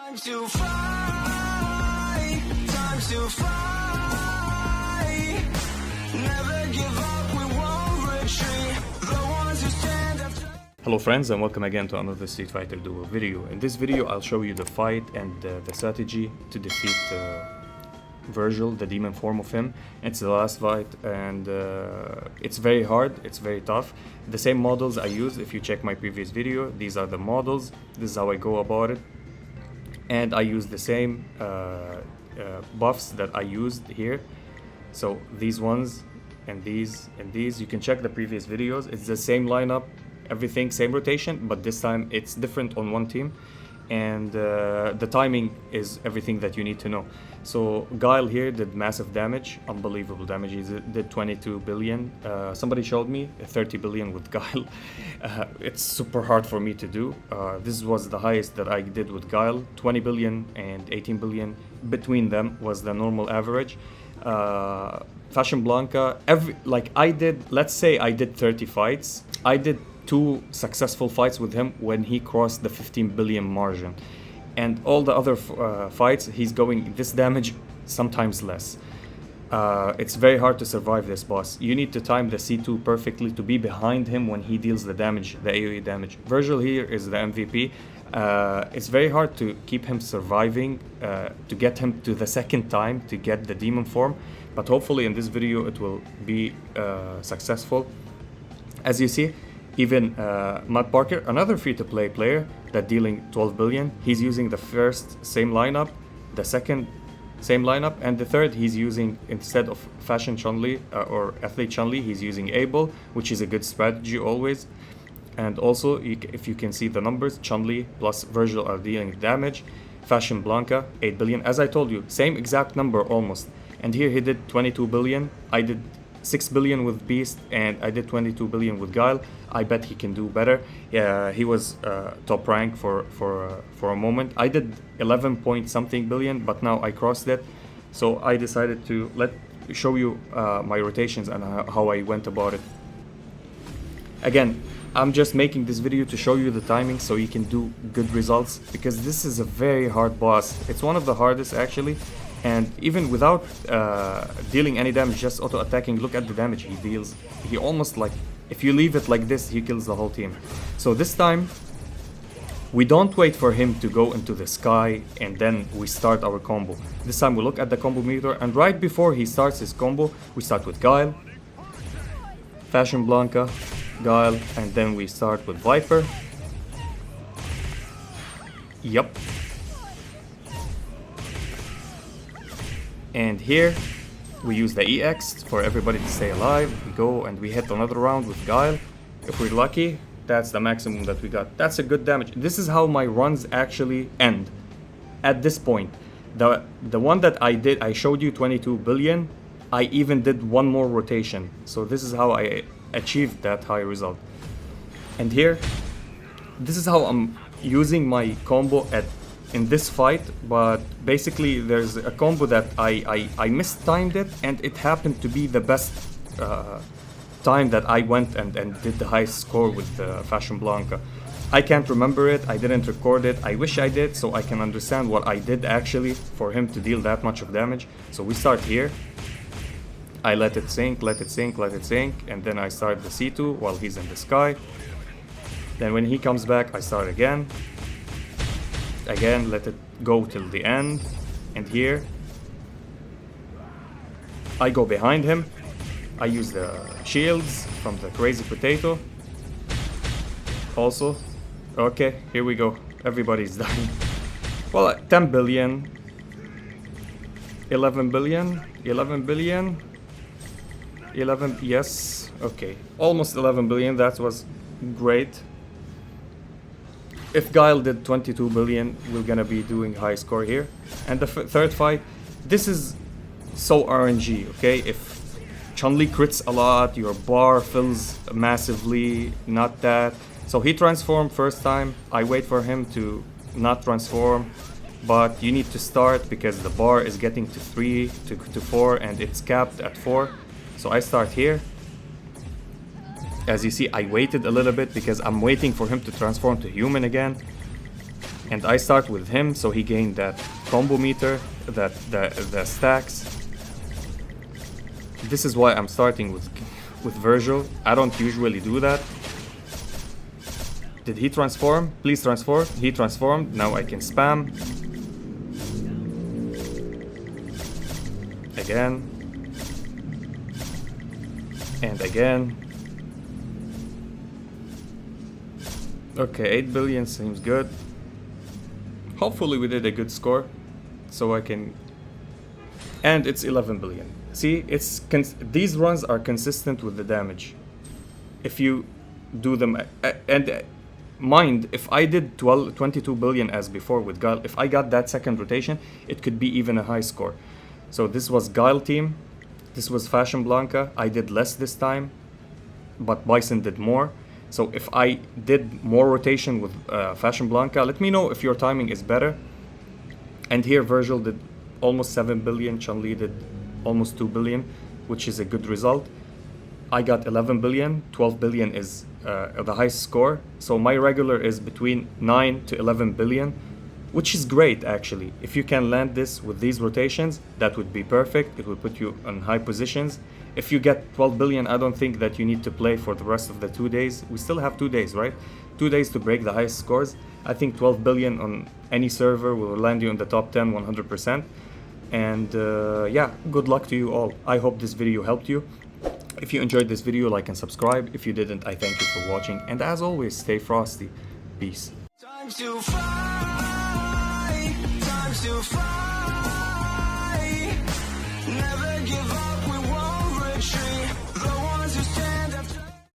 Time to fly, time to fly. Never give up, we won't retreat. The ones who stand up. Hello friends, and welcome again to another Street Fighter Duel video. In this video I'll show you the fight and the strategy to defeat Vergil, the demon form of him. It's the last fight and it's very hard, it's very tough. The same models I use, if you check my previous video, these are the models. This is how I go about it. And I use the same buffs that I used here. So these ones and these, you can check the previous videos. It's the same lineup, everything, same rotation, but this time it's different on one team. And the timing is everything that you need to know. So Guile here did massive damage, unbelievable damage. He did 22 billion. Somebody showed me 30 billion with Guile. It's super hard for me to do. This was the highest that I did with Guile. 20 billion and 18 billion between them was the normal average. Fashion Blanca, let's say I did 30 fights. I did 2 successful fights with him when he crossed the 15 billion margin, and all the other fights he's going this damage, sometimes less. It's very hard to survive this boss. You need to time the C2 perfectly to be behind him when he deals the damage, the AoE damage. Vergil here is the MVP. It's very hard to keep him surviving, to get him to the second time to get the demon form, but hopefully in this video it will be successful. As you see, even Matt Parker, another free-to-play player that dealing 12 billion, he's using the first same lineup, the second same lineup, and the third he's using, instead of Fashion Chun-Li or Athlete Chun-Li, he's using Abel, which is a good strategy always. And also, if you can see the numbers, Chun-Li plus Vergil are dealing damage. Fashion Blanca, 8 billion. As I told you, same exact number almost. And here he did 22 billion. I did 6 billion with Beast, and I did 22 billion with Guile. I bet he can do better. Yeah, he was top rank for a moment. I did 11 point something billion, but now I crossed it. So I decided to show you my rotations and how I went about it. Again, I'm just making this video to show you the timing so you can do good results, because this is a very hard boss. It's one of the hardest actually. And even without dealing any damage, just auto-attacking, look at the damage he deals. He almost, like, if you leave it like this, he kills the whole team. So this time, we don't wait for him to go into the sky and then we start our combo. This time we look at the combo meter, and right before he starts his combo, we start with Guile, Fashion Blanca, Guile, and then we start with Viper. Yup. And here we use the EX for everybody to stay alive. We go and we hit another round with Guile. If we're lucky, that's the maximum that we got. That's a good damage. This is how my runs actually end at this point. The one that I did, I showed you 22 billion. I even did one more rotation. So this is how I achieved that high result. And here, this is how I'm using my combo in this fight, but basically there's a combo that I mistimed it, and it happened to be the best time that I went and did the highest score with Fashion Blanca. I can't remember it, I didn't record it, I wish I did, so I can understand what I did actually for him to deal that much of damage. So we start here, I let it sink, and then I start the C2 while he's in the sky. Then when he comes back, I start again, let it go till the end, and here I go behind him. I use the shields from the Crazy Potato. Also, okay, here we go. Everybody's dying. Well, 10 billion, 11 billion, 11 billion, 11, yes, okay, almost 11 billion. That was great. If Guile did 22 billion, we're gonna be doing high score here. And the third fight, this is so RNG, okay? If Chun-Li crits a lot, your bar fills massively, not that. So he transformed first time, I wait for him to not transform, but you need to start because the bar is getting to 3 to 4 and it's capped at 4. So I start here. As you see, I waited a little bit because I'm waiting for him to transform to human again. And I start with him, so he gained that combo meter, that the stacks. This is why I'm starting with Vergil. I don't usually do that. Did he transform? Please transform. He transformed. Now I can spam. Again. And again. Okay, 8 billion seems good. Hopefully we did a good score, so I can... And it's 11 billion. See, these runs are consistent with the damage. If you do them... And mind, if I did 22 billion as before with Guile, if I got that second rotation, it could be even a high score. So this was Guile team, this was Fashion Blanca. I did less this time, but Bison did more. So if I did more rotation with Fashion Blanca, let me know if your timing is better. And here Vergil did almost 7 billion, Chun-Li did almost 2 billion, which is a good result. I got 11 billion, 12 billion is the highest score. So my regular is between 9 to 11 billion, which is great actually. If you can land this with these rotations, that would be perfect. It would put you on high positions. If you get 12 billion, I don't think that you need to play for the rest of the 2 days. We still have 2 days, right? 2 days to break the highest scores. I think 12 billion on any server will land you in the top 10 100%. And yeah, good luck to you all. I hope this video helped you. If you enjoyed this video, like and subscribe. If you didn't, I thank you for watching. And as always, stay frosty. Peace. Time to fight, time to fight.